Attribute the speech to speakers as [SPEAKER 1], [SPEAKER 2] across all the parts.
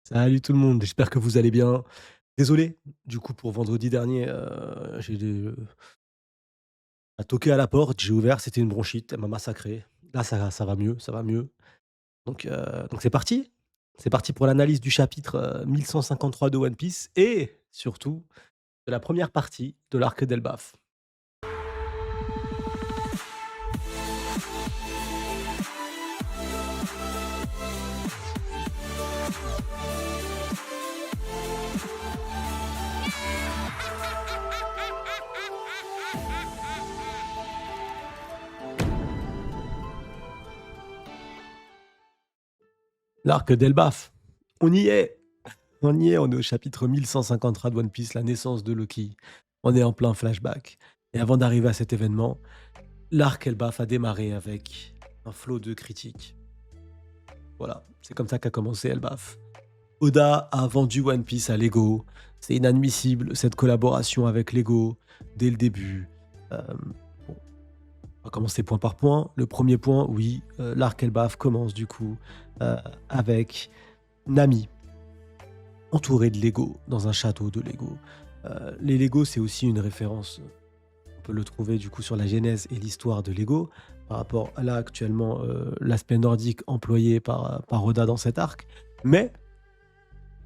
[SPEAKER 1] Salut tout le monde, j'espère que vous allez bien. Désolé, du coup, pour vendredi dernier, a toqué à la porte, j'ai ouvert, c'était une bronchite, elle m'a massacré. Là, ça va mieux, ça va mieux. Donc c'est parti. C'est parti pour l'analyse du chapitre, 1153 de One Piece et surtout de la première partie de l'arc d'Elbaf. L'arc d'Elbaf, on y est! On y est, on est au chapitre 1153 de One Piece, la naissance de Loki. On est en plein flashback et avant d'arriver à cet événement, l'arc Elbaf a démarré avec un flot de critiques. Voilà, c'est comme ça qu'a commencé Elbaf. Oda a vendu One Piece à Lego. C'est inadmissible cette collaboration avec Lego dès le début. Bon, on va commencer point par point. Le premier point, oui, l'arc Elbaf commence du coup euh, avec Nami entourée de Lego dans un château de Lego. Les Lego, c'est aussi une référence. On peut le trouver du coup sur la genèse et l'histoire de Lego par rapport à là actuellement l'aspect nordique employé par Oda dans cet arc. Mais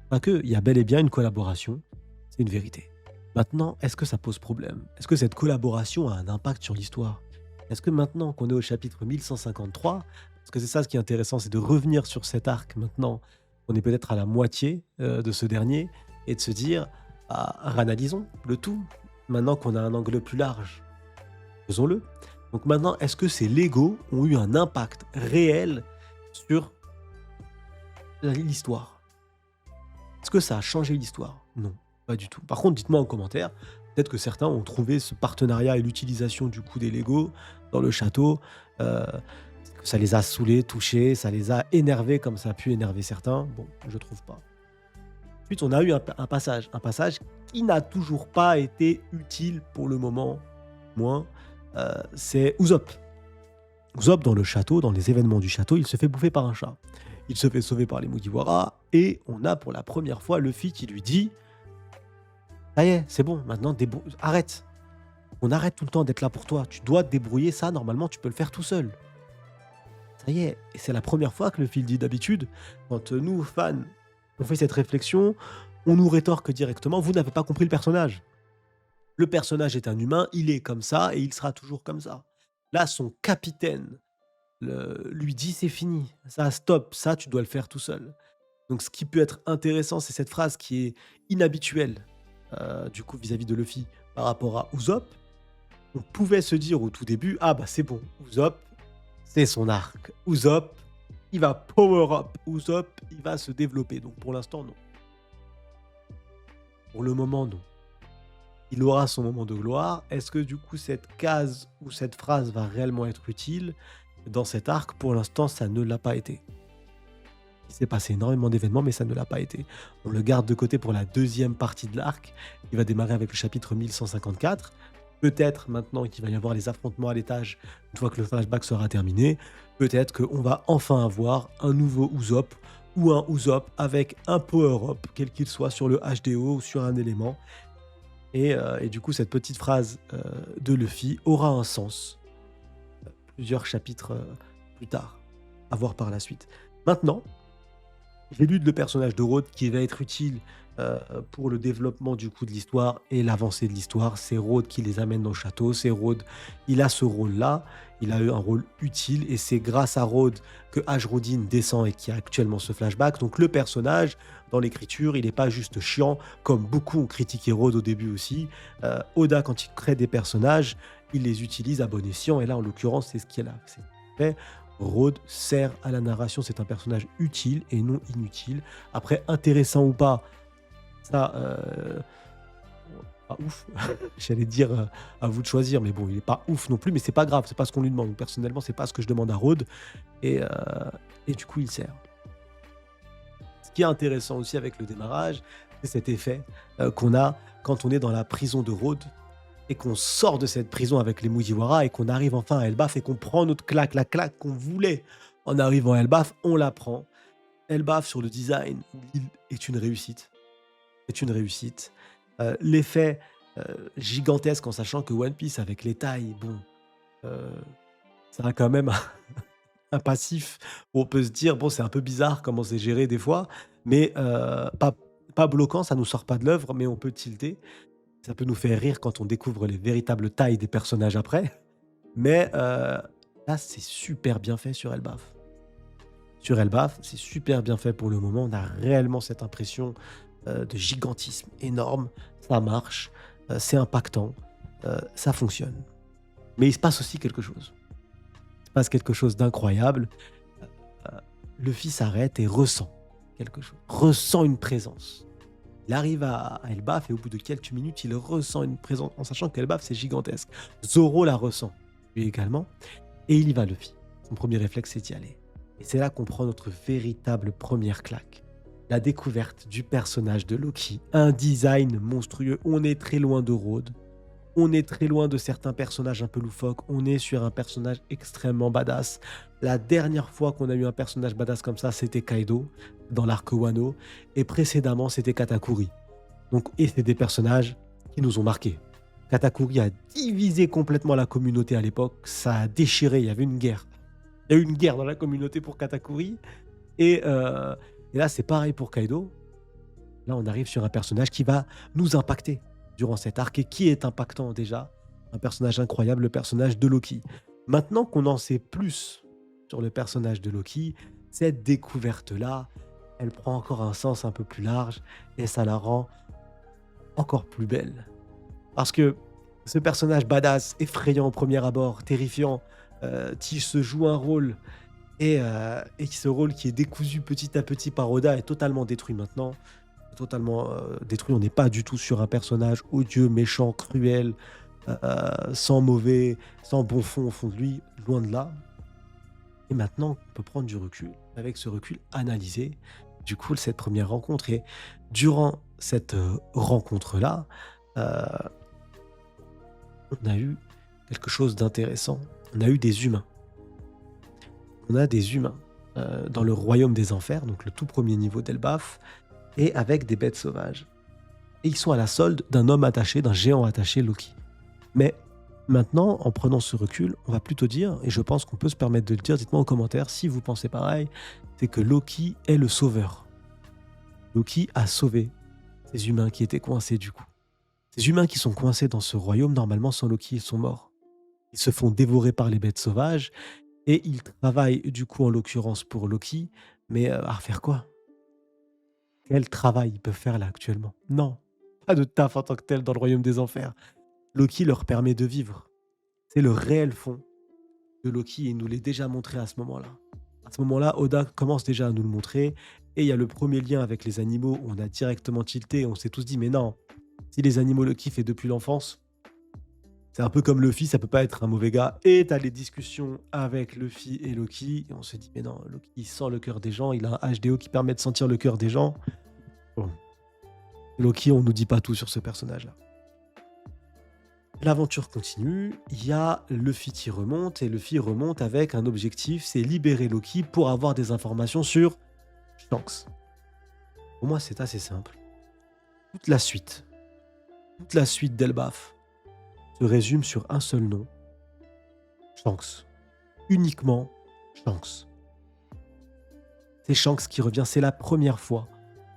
[SPEAKER 1] pas que, il y a bel et bien une collaboration, c'est une vérité. Maintenant, est-ce que ça pose problème? Est-ce que cette collaboration a un impact sur l'histoire? Est-ce que maintenant qu'on est au chapitre 1153, parce que c'est ça ce qui est intéressant, c'est de revenir sur cet arc maintenant, on est peut-être à la moitié de ce dernier, et de se dire, bah, ranalisons le tout. Maintenant qu'on a un angle plus large, faisons-le. Donc maintenant, est-ce que ces Lego ont eu un impact réel sur l'histoire? Est-ce que ça a changé l'histoire? Non, pas du tout. Par contre, dites-moi en commentaire, peut-être que certains ont trouvé ce partenariat et l'utilisation du coup des Lego dans le château, que ça les a saoulés, touchés, ça les a énervés comme ça a pu énerver certains. Bon, je trouve pas. Ensuite, on a eu un passage qui n'a toujours pas été utile pour le moment, moins, c'est Usopp. Usopp dans le château, dans les événements du château, il se fait bouffer par un chat. Il se fait sauver par les Mugiwara et on a pour la première fois Luffy qui lui dit: «Ça y est, c'est bon, maintenant arrête. On arrête tout le temps d'être là pour toi. Tu dois te débrouiller, ça normalement tu peux le faire tout seul. Ça y est». Et c'est la première fois que Luffy le dit. D'habitude, quand nous, fans, on fait cette réflexion, on nous rétorque directement: «Vous n'avez pas compris le personnage. Le personnage est un humain, il est comme ça et il sera toujours comme ça». Là, son capitaine lui dit: «C'est fini, ça stop, ça tu dois le faire tout seul». Donc ce qui peut être intéressant, c'est cette phrase qui est inhabituelle, du coup vis-à-vis de Luffy par rapport à Usopp. On pouvait se dire au tout début: «Ah bah c'est bon, Usopp, c'est son arc. Usopp, il va power up. Usopp, il va se développer». Donc pour l'instant, non. Pour le moment, non. Il aura son moment de gloire. Est-ce que du coup cette case ou cette phrase va réellement être utile dans cet arc? Pour l'instant, ça ne l'a pas été. Il s'est passé énormément d'événements, mais ça ne l'a pas été. On le garde de côté pour la deuxième partie de l'arc, qui va démarrer avec le chapitre 1154. Peut-être maintenant qu'il va y avoir les affrontements à l'étage, une fois que le flashback sera terminé, peut-être qu'on va enfin avoir un nouveau Usopp ou un Usopp avec un power-up, quel qu'il soit, sur le HDO ou sur un élément. Et du coup, cette petite phrase de Luffy aura un sens plusieurs chapitres plus tard, à voir par la suite. Maintenant, j'ai lu le personnage de Rhodes qui va être utile pour le développement du coup de l'histoire et l'avancée de l'histoire. C'est Rhodes qui les amène dans le château. C'est Rhodes, il a ce rôle-là. Il a eu un rôle utile et c'est grâce à Rhodes que Ashrodin descend et qui a actuellement ce flashback. Donc le personnage, dans l'écriture, il n'est pas juste chiant, comme beaucoup ont critiqué Rhodes au début aussi. Oda, quand il crée des personnages, il les utilise à bon escient. Et là, en l'occurrence, c'est ce qu'il a fait. Rhodes sert à la narration, c'est un personnage utile et non inutile. Après, intéressant ou pas, ça, pas ouf. J'allais dire à vous de choisir, mais bon, il est pas ouf non plus, mais c'est pas grave, c'est pas ce qu'on lui demande. Donc, personnellement, c'est pas ce que je demande à Rhodes, et, euh, et du coup, il sert. Ce qui est intéressant aussi avec le démarrage, c'est cet effet qu'on a quand on est dans la prison de Rhodes et qu'on sort de cette prison avec les Mugiwara et qu'on arrive enfin à Elbaf et qu'on prend notre claque, la claque qu'on voulait en arrivant à Elbaf, on la prend. Elbaf sur le design, est une réussite. C'est une réussite. L'effet, gigantesque en sachant que One Piece avec les tailles, bon, heu, ça a quand même un passif où on peut se dire: «Bon, c'est un peu bizarre comment c'est géré des fois», mais pas bloquant, ça nous sort pas de l'œuvre, mais on peut tilter. Ça peut nous faire rire quand on découvre les véritables tailles des personnages après, mais là, c'est super bien fait sur Elbaf. Sur Elbaf, c'est super bien fait pour le moment. On a réellement cette impression, de gigantisme énorme. Ça marche, c'est impactant, ça fonctionne. Mais il se passe aussi quelque chose. Il se passe quelque chose d'incroyable. Luffy s'arrête et ressent quelque chose, ressent une présence. Il arrive à Elbaf et au bout de quelques minutes, il ressent une présence en sachant qu'Elbaf, c'est gigantesque. Zoro la ressent, lui également, et il y va, Luffy. Son premier réflexe, c'est d'y aller. Et c'est là qu'on prend notre véritable première claque. La découverte du personnage de Loki, un design monstrueux. On est très loin de Road, on est très loin de certains personnages un peu loufoques, on est sur un personnage extrêmement badass. La dernière fois qu'on a eu un personnage badass comme ça, c'était Kaido dans l'arc Wano, et précédemment, c'était Katakuri. Donc, et c'est des personnages qui nous ont marqués. Katakuri a divisé complètement la communauté à l'époque, ça a déchiré, il y avait une guerre. Il y a eu une guerre dans la communauté pour Katakuri, et, euh, et là, c'est pareil pour Kaido. Là, on arrive sur un personnage qui va nous impacter durant cet arc et qui est impactant déjà. Un personnage incroyable, le personnage de Loki. Maintenant qu'on en sait plus sur le personnage de Loki, cette découverte-là, elle prend encore un sens un peu plus large et ça la rend encore plus belle. Parce que ce personnage badass, effrayant au premier abord, terrifiant, qui se joue un rôle et ce rôle qui est décousu petit à petit par Oda est totalement détruit maintenant. Totalement détruit. On n'est pas du tout sur un personnage odieux, méchant, cruel, sans mauvais, sans bon fond au fond de lui, loin de là. Et maintenant, on peut prendre du recul, avec ce recul, analyser du coup cette première rencontre. Et durant cette rencontre-là, euh, on a eu quelque chose d'intéressant. On a eu des humains. On a des humains dans le royaume des enfers, donc le tout premier niveau d'Elbaf, et avec des bêtes sauvages. Et ils sont à la solde d'un homme attaché, d'un géant attaché, Loki. Mais maintenant, en prenant ce recul, on va plutôt dire, et je pense qu'on peut se permettre de le dire, dites-moi en commentaire si vous pensez pareil, c'est que Loki est le sauveur. Loki a sauvé ces humains qui étaient coincés du coup. Ces humains qui sont coincés dans ce royaume, normalement sans Loki, ils sont morts. Ils se font dévorer par les bêtes sauvages et ils travaillent du coup en l'occurrence pour Loki, mais à faire quoi? Quel travail ils peuvent faire là actuellement? Non, pas de taf en tant que tel dans le royaume des enfers. Loki leur permet de vivre. C'est le réel fond de Loki et il nous l'est déjà montré à ce moment-là. À ce moment-là, Oda commence déjà à nous le montrer et il y a le premier lien avec les animaux où on a directement tilté et on s'est tous dit mais non, si les animaux le kiffent et depuis l'enfance, c'est un peu comme Luffy, ça peut pas être un mauvais gars. Et t'as les discussions avec Luffy et Loki et on se dit mais non, Loki il sent le cœur des gens, il a un HDO qui permet de sentir le cœur des gens. Bon, Loki, on nous dit pas tout sur ce personnage-là. L'aventure continue, il y a Luffy qui remonte et Luffy remonte avec un objectif, c'est libérer Loki pour avoir des informations sur Shanks. Pour moi, c'est assez simple. Toute la suite, toute la suite d'Elbaf se résume sur un seul nom, Shanks. Uniquement Shanks. C'est Shanks qui revient, c'est la première fois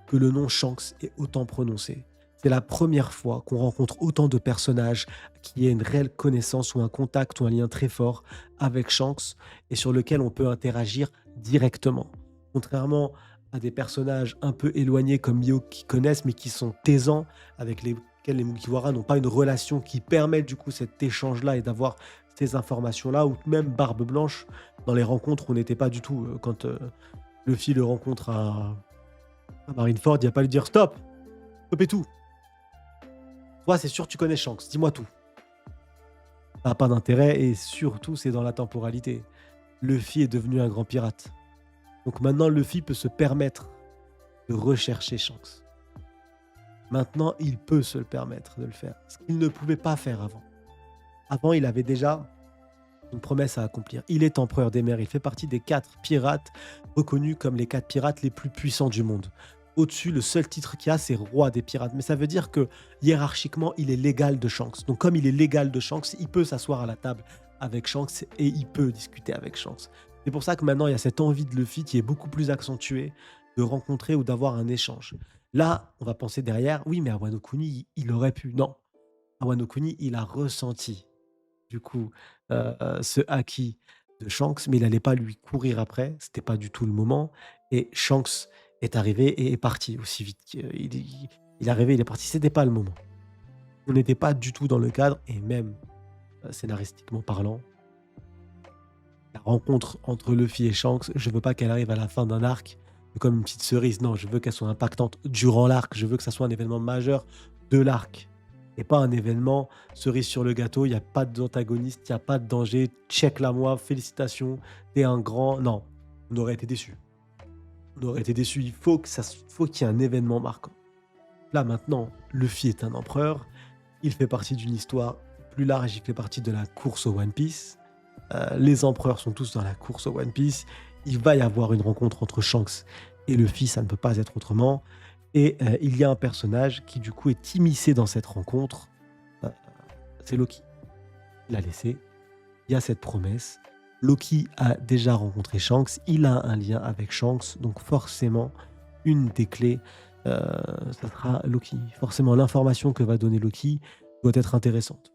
[SPEAKER 1] que le nom Shanks est autant prononcé. C'est la première fois qu'on rencontre autant de personnages qui aient une réelle connaissance ou un contact ou un lien très fort avec Shanks et sur lequel on peut interagir directement. Contrairement à des personnages un peu éloignés comme Mio qui connaissent mais qui sont taisants, avec lesquels les Mugiwara n'ont pas une relation qui permet du coup cet échange-là et d'avoir ces informations-là, ou même Barbe Blanche, dans les rencontres, on n'était pas du tout. Quand Luffy le rencontre à Marineford, il n'y a pas à lui dire stop, stopez tout. Toi, c'est sûr, tu connais Shanks, dis-moi tout. Ça n'a pas d'intérêt et surtout, c'est dans la temporalité. Luffy est devenu un grand pirate. Donc maintenant, Luffy peut se permettre de rechercher Shanks. Maintenant, il peut se le permettre de le faire. Ce qu'il ne pouvait pas faire avant. Avant, il avait déjà une promesse à accomplir. Il est empereur des mers. Il fait partie des 4 pirates reconnus comme les 4 pirates les plus puissants du monde. Au-dessus, le seul titre qu'il y a, c'est roi des pirates. Mais ça veut dire que hiérarchiquement, il est l'égal de Shanks. Donc comme il est l'égal de Shanks, il peut s'asseoir à la table avec Shanks et il peut discuter avec Shanks. C'est pour ça que maintenant, il y a cette envie de Luffy qui est beaucoup plus accentuée de rencontrer ou d'avoir un échange. Là, on va penser derrière, oui, mais Wano Kuni, il aurait pu. Non, Wano Kuni, il a ressenti du coup ce haki de Shanks, mais il n'allait pas lui courir après, c'était pas du tout le moment. Et Shanks est arrivé et est parti aussi vite. Il est arrivé, il est parti, c'était pas le moment. On n'était pas du tout dans le cadre, et même scénaristiquement parlant, la rencontre entre Luffy et Shanks, je veux pas qu'elle arrive à la fin d'un arc comme une petite cerise. Non, je veux qu'elle soit impactante durant l'arc. Je veux que ça soit un événement majeur de l'arc. Et pas un événement cerise sur le gâteau. Il n'y a pas d'antagoniste, il n'y a pas de danger. Check-la moi, félicitations, t'es un grand. Non, on aurait été déçus. On aurait été déçus. Faut qu'il y ait un événement marquant. Là maintenant, Luffy est un empereur. Il fait partie d'une histoire plus large. Il fait partie de la course au One Piece. Les empereurs sont tous dans la course au One Piece. Il va y avoir une rencontre entre Shanks et Luffy, ça ne peut pas être autrement. Et il y a un personnage qui du coup est immiscé dans cette rencontre. Euh, c'est Loki. Il a laissé. Il y a cette promesse. Loki a déjà rencontré Shanks. Il a un lien avec Shanks. Donc forcément, une des clés, ça sera Loki. Forcément, l'information que va donner Loki doit être intéressante.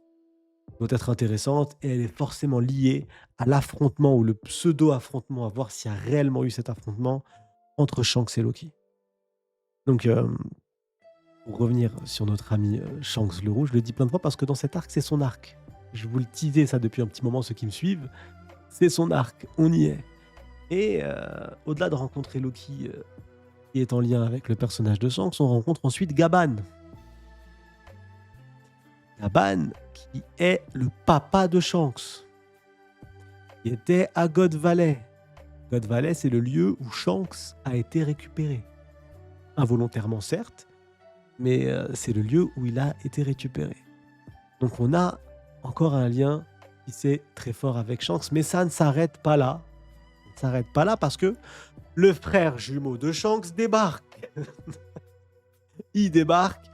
[SPEAKER 1] Et elle est forcément liée à l'affrontement ou le pseudo-affrontement, à voir s'il y a réellement eu cet affrontement entre Shanks et Loki. Donc, pour revenir sur notre ami Shanks le Rouge, je le dis plein de fois parce que dans cet arc, c'est son arc. Je vous le teasais ça depuis un petit moment, ceux qui me suivent. C'est son arc, on y est. Et au-delà de rencontrer Loki, qui est en lien avec le personnage de Shanks, on rencontre ensuite Gaban. Gaban, qui est le papa de Shanks, qui était à God Valley. God Valley, c'est le lieu où Shanks a été récupéré. Involontairement, certes, mais c'est le lieu où il a été récupéré. Donc on a encore un lien qui c'est très fort avec Shanks, mais ça ne s'arrête pas là. Ça ne s'arrête pas là parce que le frère jumeau de Shanks débarque. Il débarque.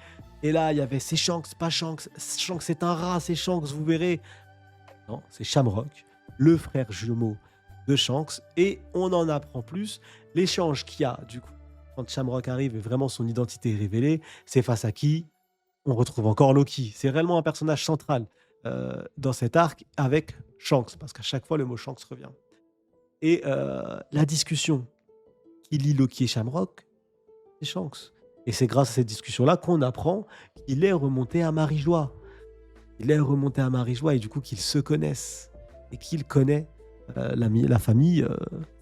[SPEAKER 1] Et là, il y avait c'est Shanks, pas Shanks. Shanks, c'est un rat, c'est Shanks, vous verrez. Non, c'est Shamrock, le frère jumeau de Shanks. Et on en apprend plus. L'échange qu'il y a, du coup, quand Shamrock arrive et vraiment son identité est révélée, c'est face à qui? On retrouve encore Loki. C'est réellement un personnage central dans cet arc avec Shanks, parce qu'à chaque fois, le mot Shanks revient. Et la discussion qui lie Loki et Shamrock, c'est Shanks. Et c'est grâce à cette discussion-là qu'on apprend qu'il est remonté à Marie-Joie. Il est remonté à Marie-Joie et du coup qu'ils se connaissent. Et qu'il connaît la famille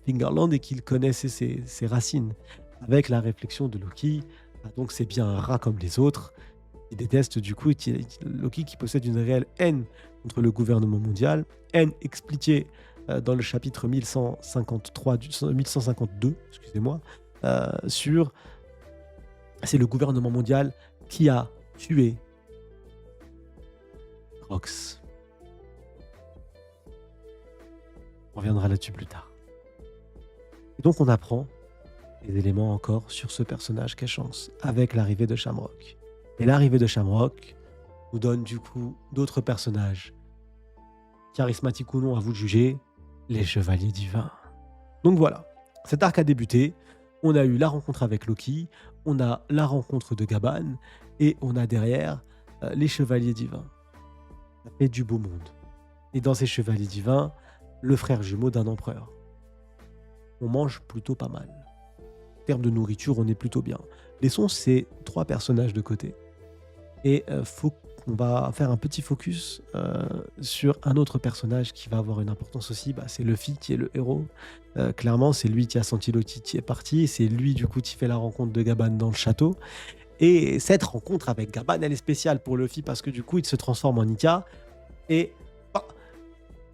[SPEAKER 1] Fingerland et qu'il connaît ses racines. Avec la réflexion de Loki, donc c'est bien un rat comme les autres. Il déteste du coup Loki qui possède une réelle haine contre le gouvernement mondial. Haine expliquée dans le chapitre 1152, excusez-moi, sur... C'est le gouvernement mondial qui a tué Rox. On reviendra là-dessus plus tard. Et donc on apprend des éléments encore sur ce personnage qu'est Shanks avec l'arrivée de Shamrock. Et l'arrivée de Shamrock nous donne du coup d'autres personnages. Charismatiques ou non, à vous de juger, les Chevaliers Divins. Donc voilà, cet arc a débuté. On a eu la rencontre avec Loki, on a la rencontre de Gaban, et on a derrière les Chevaliers Divins. Ça fait du beau monde. Et dans ces Chevaliers Divins, le frère jumeau d'un empereur. On mange plutôt pas mal. En termes de nourriture, on est plutôt bien. Laissons ces 3 personnages de côté. Et on va faire un petit focus sur un autre personnage qui va avoir une importance aussi. C'est Luffy qui est le héros. Clairement, c'est lui qui a senti Loki qui est parti. C'est lui, du coup, qui fait la rencontre de Gaban dans le château. Et cette rencontre avec Gaban, elle est spéciale pour Luffy parce que du coup, il se transforme en Nika. Et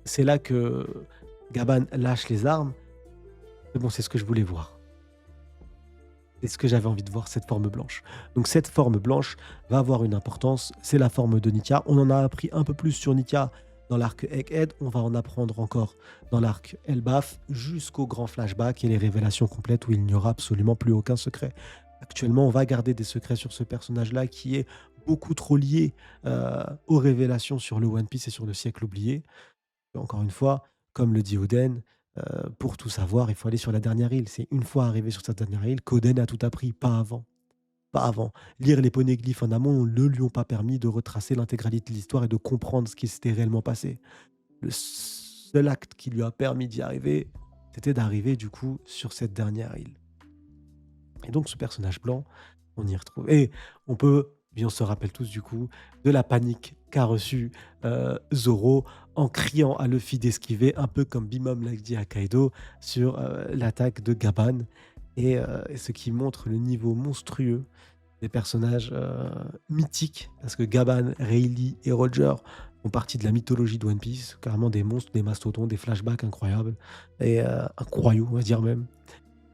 [SPEAKER 1] c'est là que Gaban lâche les armes. Mais bon, c'est ce que je voulais voir. C'est ce que j'avais envie de voir, cette forme blanche. Donc cette forme blanche va avoir une importance, c'est la forme de Nika. On en a appris un peu plus sur Nika dans l'arc Egghead, on va en apprendre encore dans l'arc Elbaf, jusqu'au grand flashback et les révélations complètes où il n'y aura absolument plus aucun secret Actuellement, on va garder des secrets sur ce personnage-là qui est beaucoup trop lié, aux révélations sur le One Piece et sur le siècle oublié. Encore une fois, comme le dit Oden, pour tout savoir, il faut aller sur la dernière île. C'est une fois arrivé sur cette dernière île qu'Oden a tout appris, pas avant, pas avant. Lire les poneglyphes en amont ne lui ont pas permis de retracer l'intégralité de l'histoire et de comprendre ce qui s'était réellement passé. Le seul acte qui lui a permis d'y arriver, c'était d'arriver du coup sur cette dernière île. Et donc ce personnage blanc, on y retrouve et on peut et on se rappelle tous du coup de la panique qu'a reçue, Zoro en criant à Luffy d'esquiver, un peu comme Bimom l'a dit à Kaido sur, l'attaque de Gaban et ce qui montre le niveau monstrueux des personnages, mythiques parce que Gaban, Rayleigh et Roger font partie de la mythologie de One Piece, carrément des monstres, des mastodons, des flashbacks incroyables et incroyaux, on va dire même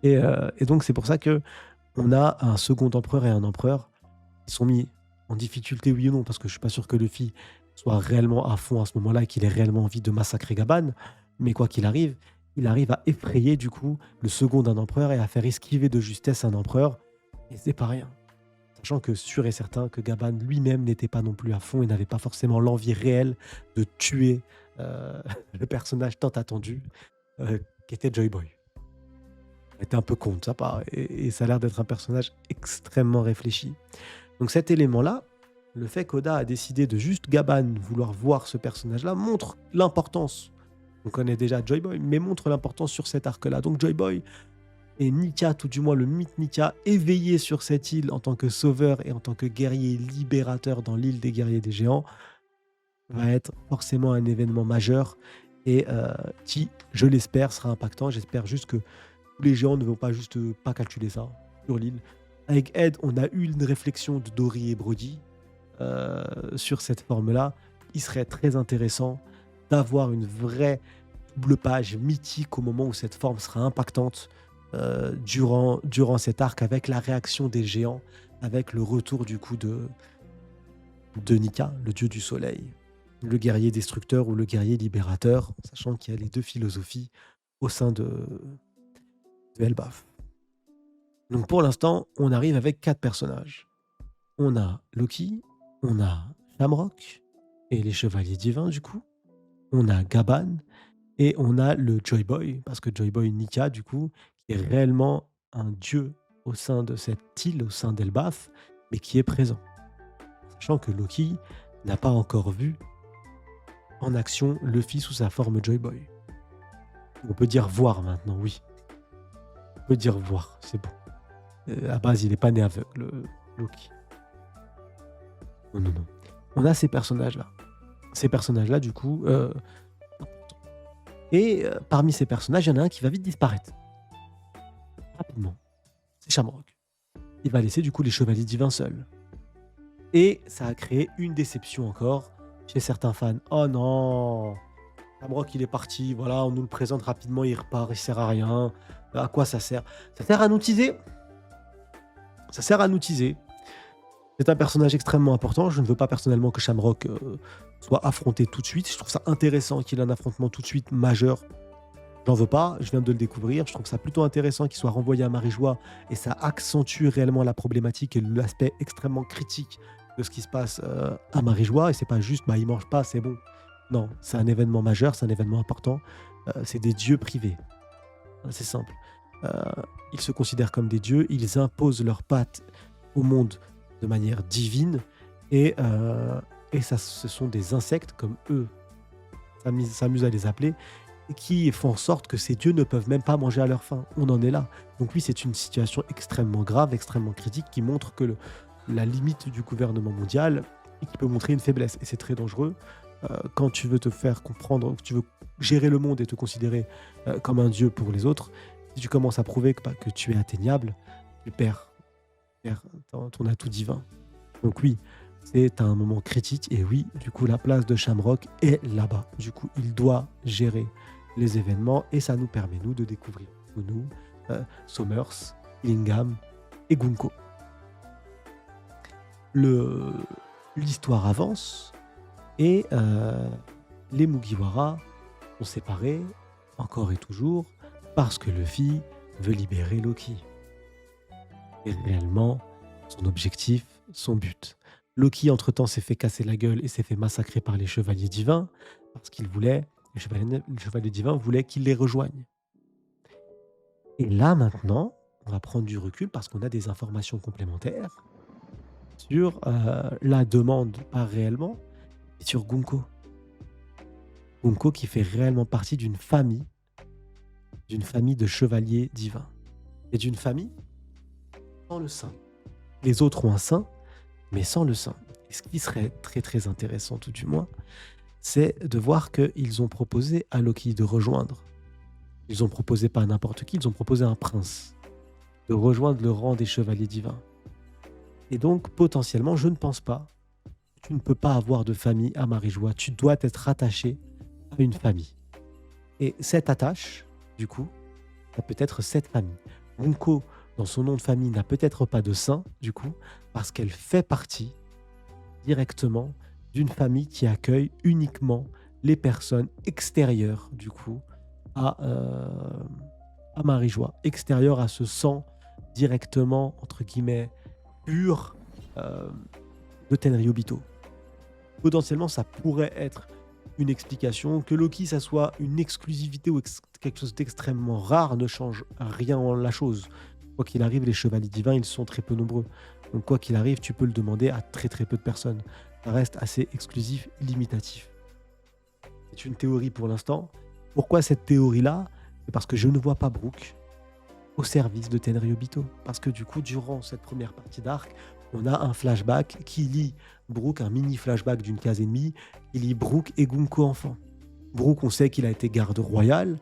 [SPEAKER 1] et donc c'est pour ça que on a un second empereur et un empereur qui sont mis en difficulté, oui ou non, parce que je suis pas sûr que Luffy soit réellement à fond à ce moment-là et qu'il ait réellement envie de massacrer Gaban. Mais quoi qu'il arrive, il arrive à effrayer du coup le second d'un empereur et à faire esquiver de justesse un empereur. Et c'est pas rien. Sachant que sûr et certain que Gaban lui-même n'était pas non plus à fond et n'avait pas forcément l'envie réelle de tuer le personnage tant attendu qui était Joy Boy. Il était un peu con de sa part et ça a l'air d'être un personnage extrêmement réfléchi. Donc cet élément-là, le fait qu'Oda a décidé de juste Gaban vouloir voir ce personnage-là montre l'importance. On connaît déjà Joy Boy, mais montre l'importance sur cet arc-là. Donc Joy Boy et Nika, tout du moins le mythe Nika, éveillé sur cette île en tant que sauveur et en tant que guerrier libérateur dans l'île des guerriers des géants, va être forcément un événement majeur et qui, je l'espère, sera impactant. J'espère juste que tous les géants ne vont pas juste pas calculer ça sur l'île. Avec Ed, on a eu une réflexion de Dory et Brody sur cette forme-là. Il serait très intéressant d'avoir une vraie double page mythique au moment où cette forme sera impactante durant cet arc avec la réaction des géants, avec le retour du coup de Nika, le dieu du soleil, le guerrier destructeur ou le guerrier libérateur, sachant qu'il y a les deux philosophies au sein de Elbaf. Donc pour l'instant, on arrive avec 4 personnages. On a Loki, on a Shamrock et les Chevaliers Divins du coup. On a Gaban et on a le Joy Boy, parce que Joy Boy Nika du coup, qui est réellement un dieu au sein de cette île, au sein d'Elbaf, mais qui est présent. Sachant que Loki n'a pas encore vu en action Luffy sous sa forme Joy Boy. On peut dire voir maintenant, oui. On peut dire voir, c'est bon. À base, il n'est pas né aveugle, Loki. Non, non, non. On a ces personnages-là. Ces personnages-là, du coup. Et parmi ces personnages, il y en a un qui va vite disparaître. Rapidement. C'est Shamrock. Il va laisser, du coup, les Chevaliers Divins seuls. Et ça a créé une déception encore chez certains fans. Oh non, Shamrock, il est parti. Voilà, on nous le présente rapidement, il repart, il sert à rien. À quoi ça sert? Ça sert à nous teaser. Ça sert à nous teaser. C'est un personnage extrêmement important. Je ne veux pas personnellement que Shamrock soit affronté tout de suite. Je trouve ça intéressant qu'il ait un affrontement tout de suite majeur. J'en veux pas, je viens de le découvrir. Je trouve ça plutôt intéressant qu'il soit renvoyé à Marie-Joie et ça accentue réellement la problématique et l'aspect extrêmement critique de ce qui se passe à Marie-Joie. Et c'est pas juste, bah, il mange pas, c'est bon. Non, c'est un événement majeur, c'est un événement important. C'est des dieux privés. C'est simple. Euh, Ils se considèrent comme des dieux, ils imposent leurs pattes au monde de manière divine et ça, ce sont des insectes comme eux s'amusent à les appeler et qui font en sorte que ces dieux ne peuvent même pas manger à leur faim. On en est là. Donc oui, c'est une situation extrêmement grave, extrêmement critique qui montre que la limite du gouvernement mondial et qui peut montrer une faiblesse. Et c'est très dangereux quand tu veux te faire comprendre, tu veux gérer le monde et te considérer comme un dieu pour les autres. Si tu commences à prouver que tu es atteignable, tu perds ton atout divin. Donc oui, c'est un moment critique et oui, du coup, la place de Shamrock est là-bas. Du coup, il doit gérer les événements et ça nous permet, nous, de découvrir nous, Somers, Lingam et Gunko. L'histoire avance et les Mugiwara sont séparés encore et toujours parce que Luffy veut libérer Loki. et réellement son objectif, son but. Loki, entre-temps, s'est fait casser la gueule et s'est fait massacrer par les chevaliers divins parce qu'il voulait, les chevaliers divins voulaient qu'il les rejoigne. Et là, maintenant, on va prendre du recul parce qu'on a des informations complémentaires sur la demande, pas réellement, et sur Gunko. Gunko qui fait réellement partie d'une famille de chevaliers divins. Et d'une famille sans le saint. Les autres ont un saint, mais sans le saint. Et ce qui serait très très intéressant, tout du moins, c'est de voir qu'ils ont proposé à Loki de rejoindre. Ils ont proposé pas à n'importe qui, ils ont proposé à un prince de rejoindre le rang des chevaliers divins. Et donc, potentiellement, je ne pense pas, tu ne peux pas avoir de famille à Marie-Joie, tu dois être rattaché à une famille. Et cette attache, du coup, ça peut être cette famille. Bunko, dans son nom de famille, n'a peut-être pas de saint, du coup, parce qu'elle fait partie directement d'une famille qui accueille uniquement les personnes extérieures, du coup, à Marie-Joie, extérieures à ce sang directement, entre guillemets, pur euh, de Tenryubito. Potentiellement, ça pourrait être une explication. Que Loki, ça soit une exclusivité ou quelque chose d'extrêmement rare ne change rien en la chose. Quoi qu'il arrive, les chevaliers divins, ils sont très peu nombreux. Donc quoi qu'il arrive, tu peux le demander à très très peu de personnes. Ça reste assez exclusif, limitatif. C'est une théorie pour l'instant. Pourquoi cette théorie-là? C'est parce que je ne vois pas Brooke au service de Tenryubito. Parce que du coup, durant cette première partie d'arc, on a un flashback qui lie Brooke, un mini flashback d'une case et demie, qui lie Brooke et Gunko enfant. Brooke, on sait qu'il a été garde royal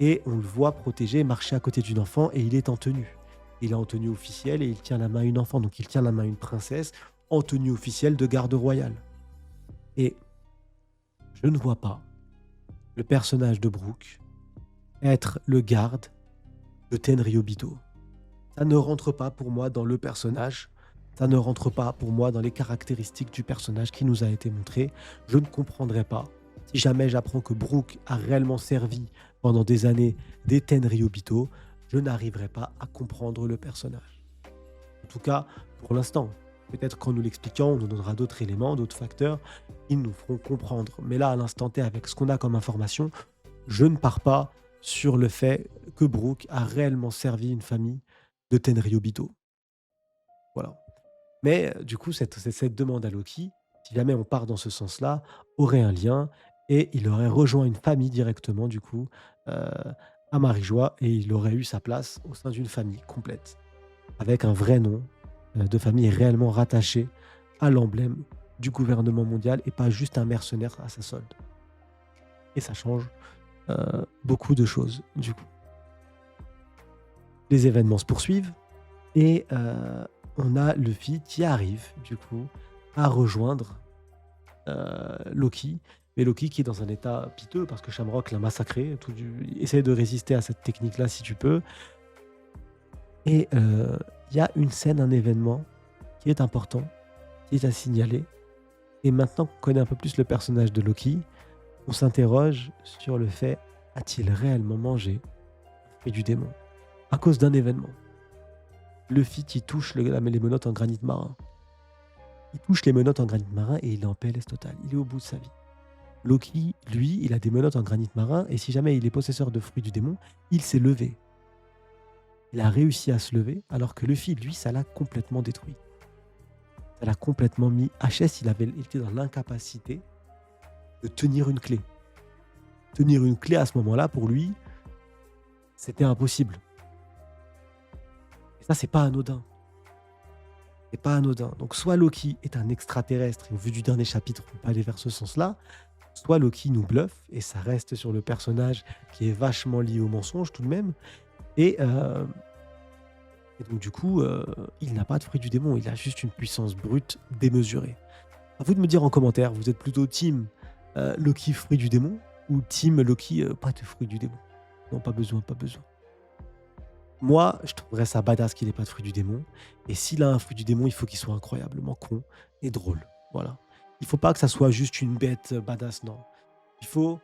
[SPEAKER 1] et on le voit protéger, marcher à côté d'une enfant et il est en tenue. Il est en tenue officielle et il tient la main à une enfant, donc il tient la main à une princesse en tenue officielle de garde royale. Et je ne vois pas le personnage de Brooke être le garde de Tenryubito. Ça ne rentre pas pour moi dans le personnage. Ça ne rentre pas pour moi dans les caractéristiques du personnage qui nous a été montré. Je ne comprendrai pas si jamais j'apprends que Brooke a réellement servi pendant des années des Tenryubito. Je n'arriverai pas à comprendre le personnage. En tout cas, pour l'instant. Peut-être qu'en nous l'expliquant, on nous donnera d'autres éléments, d'autres facteurs qui nous feront comprendre. Mais là, à l'instant T, avec ce qu'on a comme information, je ne pars pas sur le fait que Brooke a réellement servi une famille de Tenryubito. Voilà. Mais du coup, cette demande à Loki, si jamais on part dans ce sens-là, aurait un lien et il aurait rejoint une famille directement, du coup, euh, à Marie-Joie et il aurait eu sa place au sein d'une famille complète, avec un vrai nom de famille réellement rattaché à l'emblème du gouvernement mondial et pas juste un mercenaire à sa solde. Et ça change beaucoup de choses, du coup. Les événements se poursuivent et on a Luffy qui arrive, du coup, à rejoindre Loki. Mais Loki qui est dans un état piteux parce que Shamrock l'a massacré. Essaye de résister à cette technique-là si tu peux. Et il y a une scène, un événement qui est important, qui est à signaler. Et maintenant qu'on connaît un peu plus le personnage de Loki, on s'interroge sur le fait, a-t-il réellement mangé le fruit du démon à cause d'un événement? Luffy qui touche les menottes en granit marin. Il touche les menottes en granit marin et il est en PLS total. Il est au bout de sa vie. Loki, lui, il a des menottes en granit marin et si jamais il est possesseur de fruits du démon, il s'est levé. Il a réussi à se lever alors que Luffy, lui, ça l'a complètement détruit. Ça l'a complètement mis HS. Il était dans l'incapacité de tenir une clé. Tenir une clé à ce moment-là, pour lui, c'était impossible. Et ça, c'est pas anodin. C'est pas anodin. Donc, soit Loki est un extraterrestre, et au vu du dernier chapitre, on peut aller vers ce sens-là, soit Loki nous bluffe, et ça reste sur le personnage qui est vachement lié au mensonge tout de même. Et donc, du coup, il n'a pas de fruit du démon, il a juste une puissance brute démesurée. À vous de me dire en commentaire, vous êtes plutôt team Loki fruit du démon ou team Loki pas de fruit du démon? Non, pas besoin, pas besoin. Moi, je trouverais ça badass qu'il n'ait pas de fruit du démon. Et s'il a un fruit du démon, il faut qu'il soit incroyablement con et drôle. Voilà. Il faut pas que ça soit juste une bête badass, non. Il faut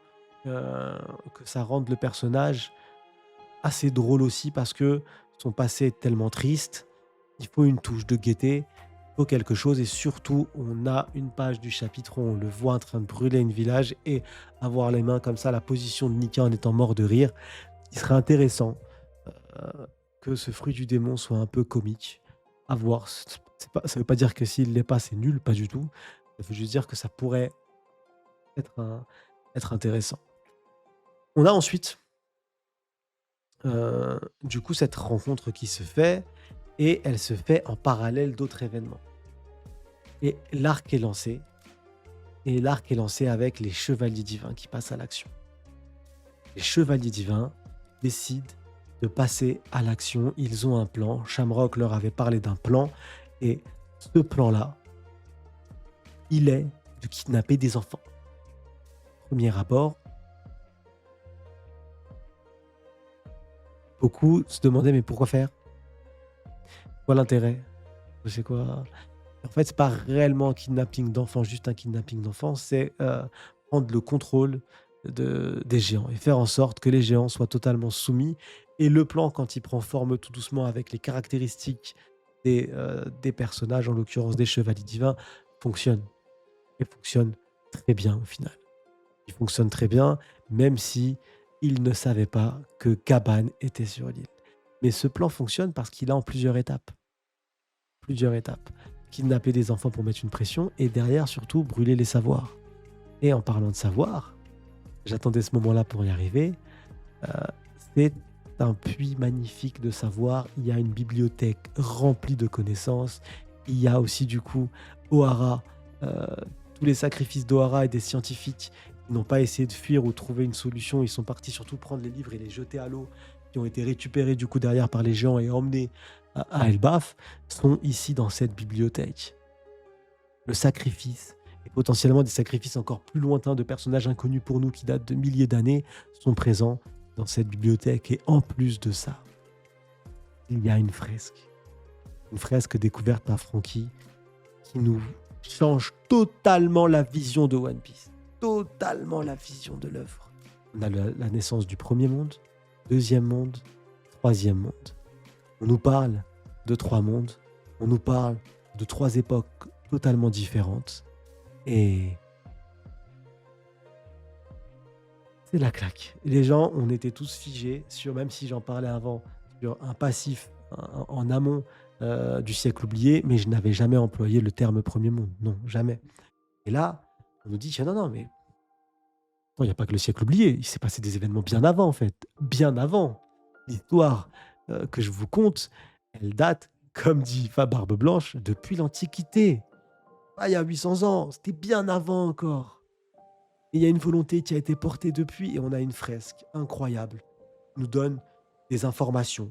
[SPEAKER 1] que ça rende le personnage assez drôle aussi parce que son passé est tellement triste Il faut une touche de gaieté, il faut quelque chose et surtout, on a une page du chapitre où on le voit en train de brûler une village et avoir les mains comme ça, la position de Nika en étant mort de rire. Il serait intéressant que ce fruit du démon soit un peu comique. À voir. Ça veut pas dire que s'il l'est pas, c'est nul, pas du tout. Ça veut juste dire que ça pourrait être, être intéressant. On a ensuite, du coup, cette rencontre qui se fait et elle se fait en parallèle d'autres événements. Et l'arc est lancé. Et l'arc est lancé avec les chevaliers divins qui passent à l'action. Les chevaliers divins décident de passer à l'action. Ils ont un plan. Shamrock leur avait parlé d'un plan. Et ce plan-là, il est de kidnapper des enfants. Premier abord, beaucoup se demandaient mais pourquoi faire? Quoi l'intérêt? C'est quoi? En fait, c'est pas réellement un kidnapping d'enfants, juste un kidnapping d'enfants, c'est prendre le contrôle des géants et faire en sorte que les géants soient totalement soumis. Et le plan, quand il prend forme tout doucement avec les caractéristiques des personnages, en l'occurrence des chevaliers divins, fonctionne. Et fonctionne très bien au final. Il fonctionne très bien, même si il ne savait pas que Kaban était sur l'île. Mais ce plan fonctionne parce qu'il a en plusieurs étapes. Plusieurs étapes. Kidnapper des enfants pour mettre une pression et derrière, surtout, brûler les savoirs. Et en parlant de savoir, j'attendais ce moment-là pour y arriver, euh, c'est un puits magnifique de savoir. Il y a une bibliothèque remplie de connaissances. Il y a aussi, du coup, Ohara, tous les sacrifices d'Ohara et des scientifiques qui n'ont pas essayé de fuir ou trouver une solution. Ils sont partis surtout prendre les livres et les jeter à l'eau, qui ont été récupérés du coup derrière par les géants et emmenés à Elbaf, sont ici dans cette bibliothèque. Le sacrifice, et potentiellement des sacrifices encore plus lointains de personnages inconnus pour nous qui datent de milliers d'années, sont présents dans cette bibliothèque. Et en plus de ça, il y a une fresque découverte par Franky qui nous change totalement la vision de One Piece, totalement la vision de l'œuvre. On a la naissance du premier monde, deuxième monde, troisième monde. On nous parle de trois mondes, on nous parle de trois époques totalement différentes. Et c'est la claque. Les gens, on était tous figés sur, même si j'en parlais avant, sur un passif en amont du siècle oublié, mais je n'avais jamais employé le terme premier monde. Non, jamais. Et là, on nous dit, non, non, mais il n'y a pas que le siècle oublié. Il s'est passé des événements bien avant, en fait. Bien avant. L'histoire que je vous conte, elle date, comme dit Fa Barbe Blanche, depuis l'Antiquité. Ah, il y a 800 ans. C'était bien avant encore. Et il y a une volonté qui a été portée depuis, et on a une fresque incroyable. Nous donne des informations,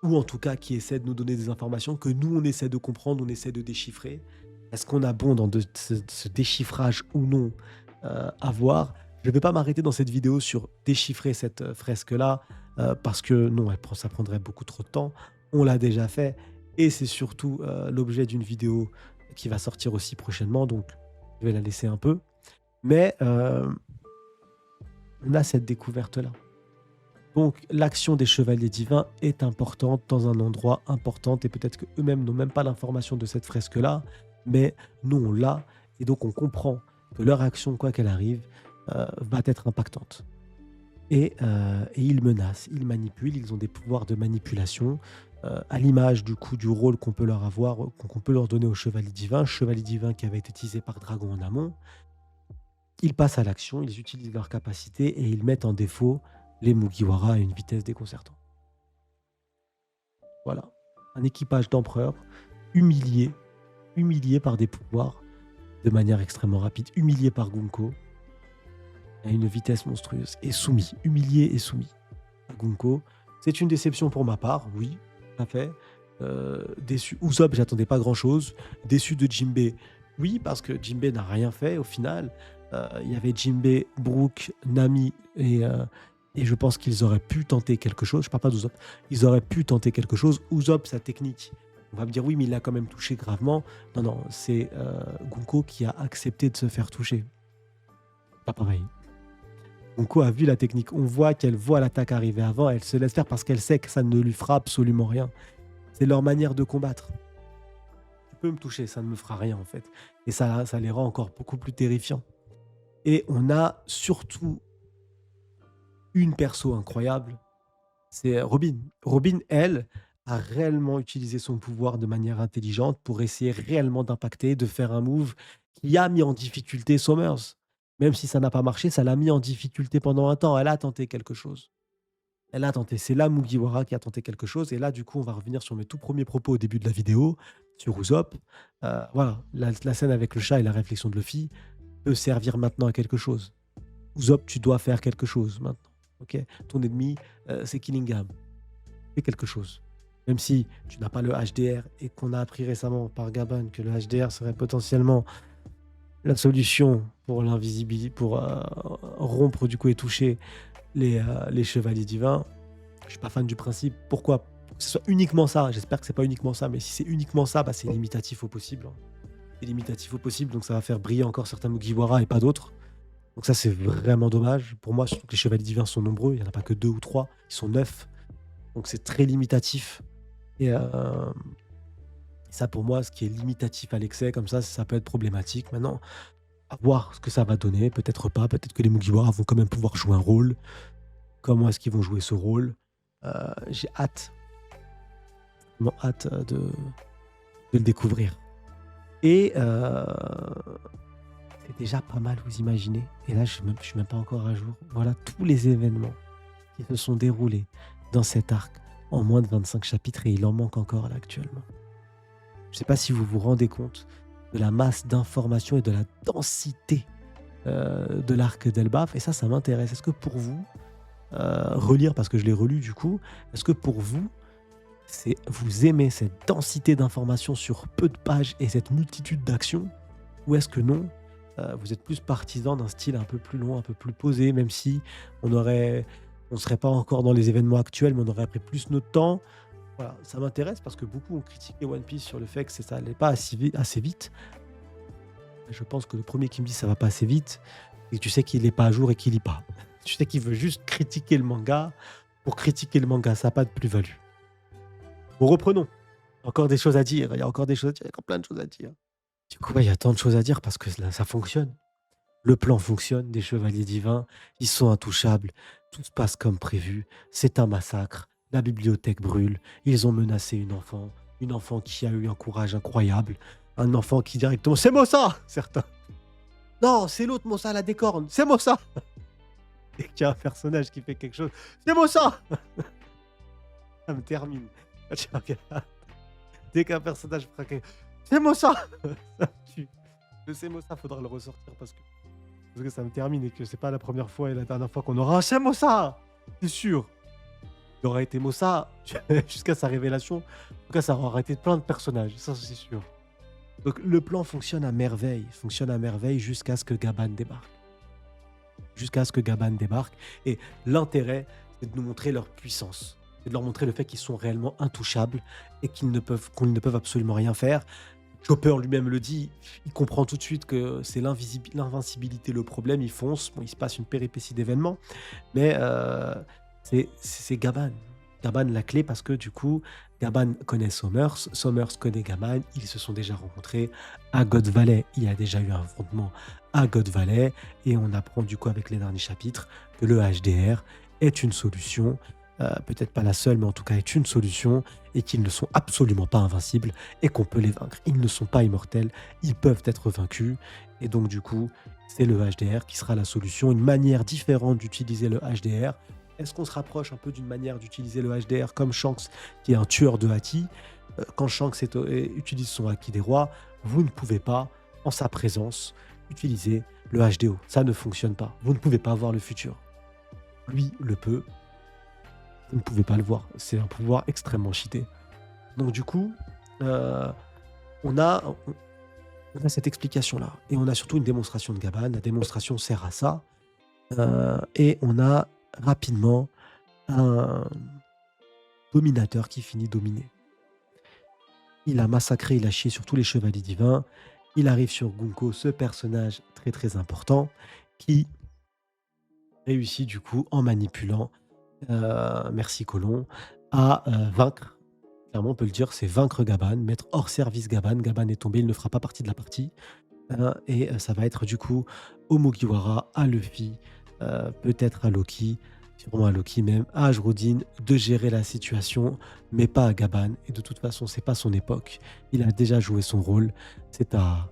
[SPEAKER 1] ou en tout cas qui essaie de nous donner des informations que nous, on essaie de comprendre, on essaie de déchiffrer. Est-ce qu'on a bon dans ce déchiffrage ou non à voir? Je ne vais pas m'arrêter dans cette vidéo sur déchiffrer cette fresque-là, parce que non, ça prendrait beaucoup trop de temps. On l'a déjà fait, et c'est surtout l'objet d'une vidéo qui va sortir aussi prochainement, donc je vais la laisser un peu. Mais on a cette découverte-là. Donc l'action des chevaliers divins est importante dans un endroit important, et peut-être qu'eux-mêmes n'ont même pas l'information de cette fresque-là, mais nous on l'a, et donc on comprend que leur action, quoi qu'elle arrive, va être impactante. Et ils menacent, ils manipulent, ils ont des pouvoirs de manipulation, à l'image du coup du rôle qu'on peut leur avoir, qu'on peut leur donner aux chevaliers divins qui avait été utilisé par Dragon en amont. Ils passent à l'action, ils utilisent leurs capacités et ils mettent en défaut les Mugiwara à une vitesse déconcertante. Voilà, un équipage d'empereurs humilié par des pouvoirs de manière extrêmement rapide, humilié par Gunko à une vitesse monstrueuse et soumis, humilié et soumis à Gunko. C'est une déception pour ma part, oui, tout à fait. Déçu. Usopp, j'attendais pas grand-chose. Déçu de Jinbei, oui, parce que Jinbei n'a rien fait au final. Il y avait Jinbei, Brook, Nami et je pense qu'ils auraient pu tenter quelque chose. Je parle pas d'Usopp. Ils auraient pu tenter quelque chose. Usopp, sa technique, on va me dire oui, mais il l'a quand même touché gravement. Non, non, c'est Gunko qui a accepté de se faire toucher. Pas pareil. Gunko a vu la technique. On voit qu'elle voit l'attaque arriver avant. Elle se laisse faire parce qu'elle sait que ça ne lui fera absolument rien. C'est leur manière de combattre. Tu peux me toucher, ça ne me fera rien en fait. Et ça les rend encore beaucoup plus terrifiants. Et on a surtout une perso incroyable, c'est Robin. Robin, elle, a réellement utilisé son pouvoir de manière intelligente pour essayer réellement d'impacter, de faire un move qui a mis en difficulté Somers. Même si ça n'a pas marché, ça l'a mis en difficulté pendant un temps. Elle a tenté quelque chose. Elle a tenté. C'est là Mugiwara qui a tenté quelque chose. Et là, du coup, on va revenir sur mes tout premiers propos au début de la vidéo, sur Usopp. Voilà, la scène avec le chat et la réflexion de Luffy peut servir maintenant à quelque chose. Usopp, tu dois faire quelque chose maintenant. Ok, ton ennemi, c'est Killingham. Fais quelque chose. Même si tu n'as pas le HDR et qu'on a appris récemment par Gaban que le HDR serait potentiellement la solution pour l'invisibilité, pour rompre du coup et toucher les chevaliers divins. Je suis pas fan du principe. Pourquoi? Pour que ce soit uniquement ça. J'espère que c'est pas uniquement ça, mais si c'est uniquement ça, bah, c'est limitatif au possible, hein. C'est limitatif au possible, donc ça va faire briller encore certains Mugiwara et pas d'autres. Donc ça, c'est vraiment dommage. Pour moi, surtout que les chevaliers divins sont nombreux. Il n'y en a pas que deux ou trois. Ils sont 9. Donc c'est très limitatif. Et ça, pour moi, ce qui est limitatif à l'excès, comme ça peut être problématique. Maintenant, à voir ce que ça va donner. Peut-être pas. Peut-être que les Mugiwara vont quand même pouvoir jouer un rôle. Comment est-ce qu'ils vont jouer ce rôle? J'ai hâte, vraiment hâte de le découvrir. Et c'est déjà pas mal, vous imaginez. Et là, je ne suis même pas encore à jour. Voilà tous les événements qui se sont déroulés dans cet arc en moins de 25 chapitres et il en manque encore là actuellement. Je ne sais pas si vous vous rendez compte de la masse d'informations et de la densité de l'arc d'Elbaf. Et ça m'intéresse. Est-ce que pour vous, relire, parce que je l'ai relu du coup, est-ce que pour vous, vous aimez cette densité d'informations sur peu de pages et cette multitude d'actions? Ou est-ce que non, vous êtes plus partisan d'un style un peu plus long, un peu plus posé, même si on serait pas encore dans les événements actuels, mais on aurait pris plus notre temps? Voilà, ça m'intéresse parce que beaucoup ont critiqué One Piece sur le fait que ça allait pas assez vite. Je pense que le premier qui me dit ça va pas assez vite, et que tu sais qu'il n'est pas à jour et qu'il lit pas. Tu sais qu'il veut juste critiquer le manga pour critiquer le manga, ça n'a pas de plus-value. Bon, reprenons. Encore des choses à dire, il y a encore des choses à dire, il y a encore plein de choses à dire. Du coup, ouais, il y a tant de choses à dire parce que là, ça fonctionne. Le plan fonctionne des chevaliers divins, ils sont intouchables, tout se passe comme prévu, c'est un massacre, la bibliothèque brûle, ils ont menacé une enfant qui a eu un courage incroyable, un enfant qui directement, c'est Mossa, certains. Non, c'est l'autre Mossa, la décorne, c'est Mossa. Dès qu'il y a un personnage qui fait quelque chose, c'est Mossa. Ça me termine. Dès qu'un personnage fera quelque chose, c'est Mossa. Ça me tue. Le c'est Mossa, faudra le ressortir parce que ça me termine et que c'est pas la première fois et la dernière fois qu'on aura un c'est Mossa. C'est sûr. Il aurait été Mossa jusqu'à sa révélation. En tout cas, ça aurait été plein de personnages, ça c'est sûr. Donc le plan fonctionne à merveille, jusqu'à ce que Gaban débarque. Jusqu'à ce que Gaban débarque. Et l'intérêt, c'est de nous montrer leur puissance. C'est de leur montrer le fait qu'ils sont réellement intouchables et qu'ils ne peuvent absolument rien faire. Chopper lui-même le dit, il comprend tout de suite que c'est l'invincibilité le problème, il fonce, bon, il se passe une péripétie d'événements, mais c'est Gaban. Gaban la clé parce que du coup, Gaban connaît Somers, Somers connaît Gaban, ils se sont déjà rencontrés à God Valley, il y a déjà eu un affrontement à God Valley, et on apprend du coup avec les derniers chapitres que le HDR est une solution, peut-être pas la seule, mais en tout cas est une solution, et qu'ils ne sont absolument pas invincibles, et qu'on peut les vaincre. Ils ne sont pas immortels, ils peuvent être vaincus, et donc du coup, c'est le HDR qui sera la solution, une manière différente d'utiliser le HDR. Est-ce qu'on se rapproche un peu d'une manière d'utiliser le HDR comme Shanks, qui est un tueur de haki? Quand Shanks utilise son haki des rois, vous ne pouvez pas, en sa présence, utiliser le HDO. Ça ne fonctionne pas. Vous ne pouvez pas voir le futur. Lui le peut. Vous ne pouvez pas le voir. C'est un pouvoir extrêmement cheaté. Donc du coup, on a cette explication-là. Et on a surtout une démonstration de Gaban. La démonstration sert à ça. Et on a rapidement un dominateur qui finit dominé. Il a massacré, il a chié sur tous les chevaliers divins. Il arrive sur Gunko, ce personnage très très important, qui réussit du coup en manipulant, merci Colomb, à vaincre Clairement, on peut le dire, c'est vaincre Gaban, mettre hors service Gaban. Gaban est tombé, il ne fera pas partie de la partie. Et ça va être du coup au Mugiwara, à Luffy, peut-être à Loki, sûrement à Loki même, à Ajrodin de gérer la situation, mais pas à Gaban. Et de toute façon, c'est pas son époque. Il a déjà joué son rôle. C'est à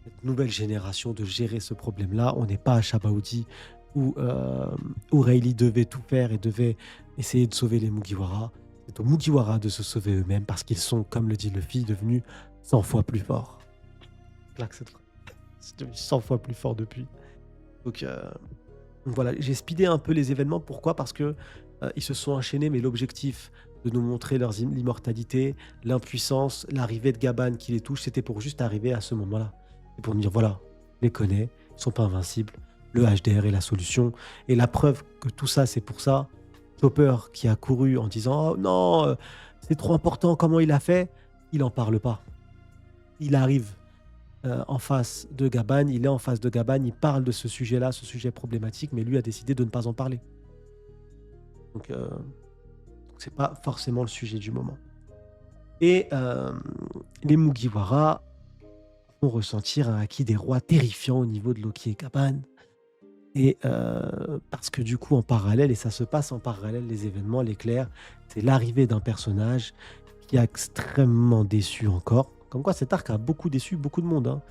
[SPEAKER 1] cette nouvelle génération de gérer ce problème-là. On n'est pas à Shabaudi où Rayleigh devait tout faire et devait essayer de sauver les Mugiwara. C'est aux Mugiwara de se sauver eux-mêmes parce qu'ils sont, comme le dit Luffy, devenus 100 fois plus forts. Claque cette phrase. C'est devenu 100 fois plus fort depuis. Donc, voilà, j'ai speedé un peu les événements. Pourquoi? Parce que ils se sont enchaînés, mais l'objectif de nous montrer l'immortalité, l'impuissance, l'arrivée de Gaban qui les touche, c'était pour juste arriver à ce moment-là. Et pour nous dire, voilà, on les connaît, ils sont pas invincibles, le HDR est la solution. Et la preuve que tout ça, c'est pour ça. Chopper qui a couru en disant, oh non, c'est trop important, comment il a fait? Il en parle pas. Il arrive en face de Gaban, il est en face de Gaban, il parle de ce sujet-là, ce sujet problématique, mais lui a décidé de ne pas en parler. Donc, c'est pas forcément le sujet du moment. Et les Mugiwara vont ressentir un acquis des rois terrifiant au niveau de Loki et Gaban. Et parce que du coup, en parallèle, et ça se passe en parallèle, les événements, l'éclair, c'est l'arrivée d'un personnage qui a extrêmement déçu encore. Comme quoi, cet arc a beaucoup déçu beaucoup de monde. Hein.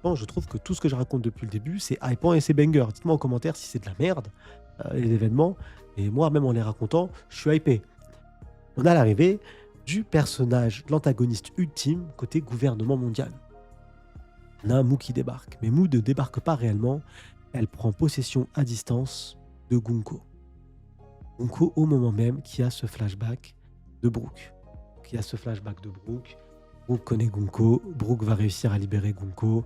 [SPEAKER 1] Bon, je trouve que tout ce que je raconte depuis le début, c'est hypant et c'est banger. Dites-moi en commentaire si c'est de la merde, les événements. Et moi, même en les racontant, je suis hypé. On a l'arrivée du personnage, de l'antagoniste ultime côté gouvernement mondial. On a un Mou qui débarque. Mais Mou ne débarque pas réellement. Elle prend possession à distance de Gunko. Gunko, au moment même, qui a ce flashback de Brook. Brook connaît Gunko. Brook va réussir à libérer Gunko.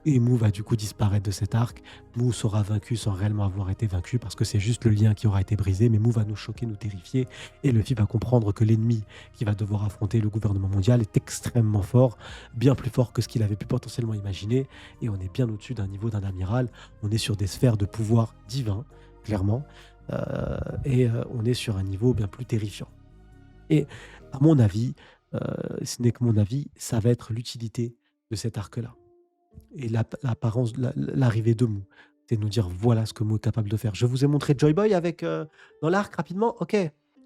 [SPEAKER 1] Et Mou va du coup disparaître de cet arc. Mou sera vaincu sans réellement avoir été vaincu parce que c'est juste le lien qui aura été brisé. Mais Mou va nous choquer, nous terrifier. Et Luffy va comprendre que l'ennemi qui va devoir affronter le gouvernement mondial est extrêmement fort, bien plus fort que ce qu'il avait pu potentiellement imaginer. Et on est bien au-dessus d'un niveau d'un amiral. On est sur des sphères de pouvoir divin, clairement. On est sur un niveau bien plus terrifiant. Et à mon avis, ce n'est que mon avis, ça va être l'utilité de cet arc-là. Et l'apparence, l'arrivée de Mou. C'est de nous dire voilà ce que Mou est capable de faire. Je vous ai montré Joy Boy avec, dans l'arc rapidement. Ok,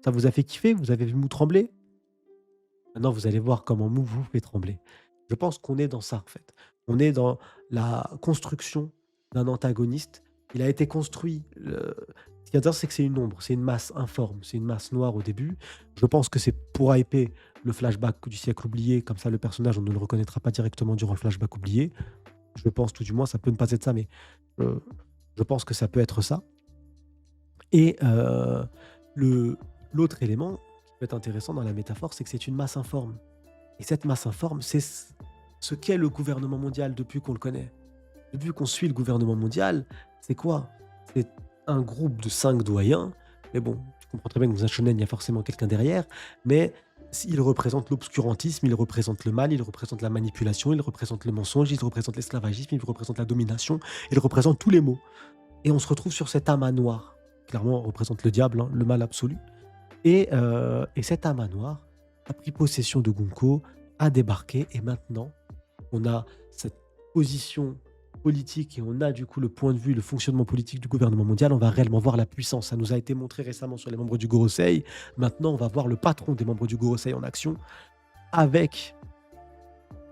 [SPEAKER 1] ça vous a fait kiffer, vous avez vu Mou trembler. Maintenant, vous allez voir comment Mou vous fait trembler. Je pense qu'on est dans ça, en fait. On est dans la construction d'un antagoniste. Il a été construit. Ce qui est intéressant, c'est que c'est une ombre, c'est une masse informe, c'est une masse noire au début. Je pense que c'est pour hyper le flashback du siècle oublié. Comme ça, le personnage, on ne le reconnaîtra pas directement durant le flashback oublié. Je pense, tout du moins, ça peut ne pas être ça, mais je pense que ça peut être ça. Et l'autre élément qui peut être intéressant dans la métaphore, c'est que c'est une masse informe. Et cette masse informe, c'est ce qu'est le gouvernement mondial depuis qu'on le connaît. Depuis qu'on suit le gouvernement mondial, c'est quoi? C'est un groupe de 5 doyens. Mais bon, tu comprends très bien que dans un shonen, il y a forcément quelqu'un derrière. Mais il représente l'obscurantisme, il représente le mal, il représente la manipulation, il représente le mensonge, il représente l'esclavagisme, il représente la domination, il représente tous les maux. Et on se retrouve sur cet amas noir. Clairement, on représente le diable, hein, le mal absolu. Et cet amas noir a pris possession de Gunko, a débarqué, et maintenant, on a cette position politique et on a du coup le point de vue, le fonctionnement politique du gouvernement mondial. On va réellement voir la puissance. Ça nous a été montré récemment sur les membres du Gorosei. Maintenant, on va voir le patron des membres du Gorosei en action avec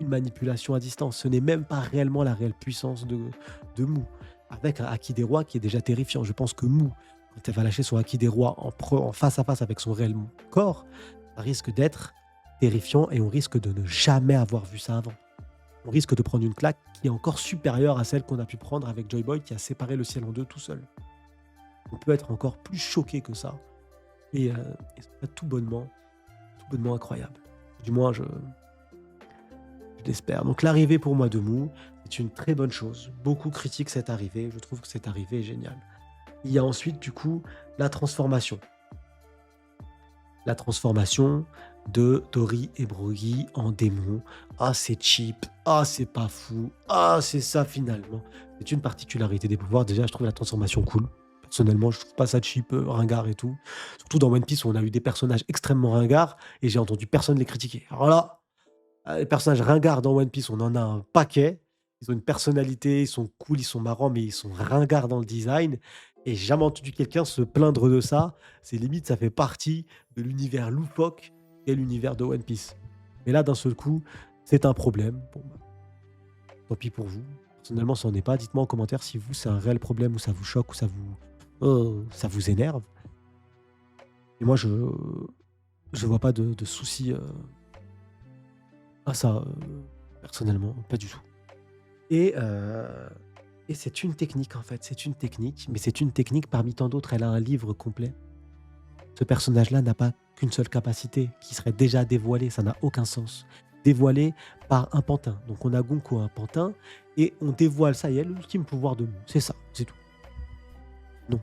[SPEAKER 1] une manipulation à distance. Ce n'est même pas réellement la réelle puissance de Mou, avec un Haki des rois qui est déjà terrifiant. Je pense que Mou, quand elle va lâcher son Haki des rois en face à face avec son réel corps, ça risque d'être terrifiant et on risque de ne jamais avoir vu ça avant. On risque de prendre une claque qui est encore supérieure à celle qu'on a pu prendre avec Joy Boy qui a séparé le ciel en deux tout seul. On peut être encore plus choqué que ça. Et ça peut être tout bonnement incroyable. Du moins, je l'espère. Donc l'arrivée pour moi de Mou, c'est une très bonne chose. Beaucoup critiquent cette arrivée. Je trouve que cette arrivée est géniale. Il y a ensuite, du coup, la transformation. La transformation de Tori et Brogy en démons. Ah, c'est cheap. Ah, c'est pas fou. Ah, c'est ça finalement. C'est une particularité des pouvoirs. Déjà, je trouve la transformation cool. Personnellement, je trouve pas ça cheap, ringard et tout. Surtout dans One Piece où on a eu des personnages extrêmement ringards et j'ai entendu personne les critiquer. Alors là, les personnages ringards dans One Piece, on en a un paquet. Ils ont une personnalité, ils sont cool, ils sont marrants, mais ils sont ringards dans le design et j'ai jamais entendu quelqu'un se plaindre de ça. C'est limite, ça fait partie de l'univers loufoque qu'est l'univers de One Piece. Mais là, d'un seul coup, c'est un problème. Bon, bah, tant pis pour vous. Personnellement, ça n'en est pas. Dites-moi en commentaire si vous, c'est un réel problème ou ça vous choque ou ça vous énerve. Et moi, je vois pas de souci à ça, personnellement, pas du tout. Et, et c'est une technique en fait, c'est une technique, mais c'est une technique parmi tant d'autres. Elle a un livre complet. Ce personnage-là n'a pas qu'une seule capacité qui serait déjà dévoilée, ça n'a aucun sens. Dévoilé par un pantin. Donc on a Gonko, un pantin, et on dévoile ça, il y a l'ultime pouvoir de Mou. C'est ça, c'est tout. Non.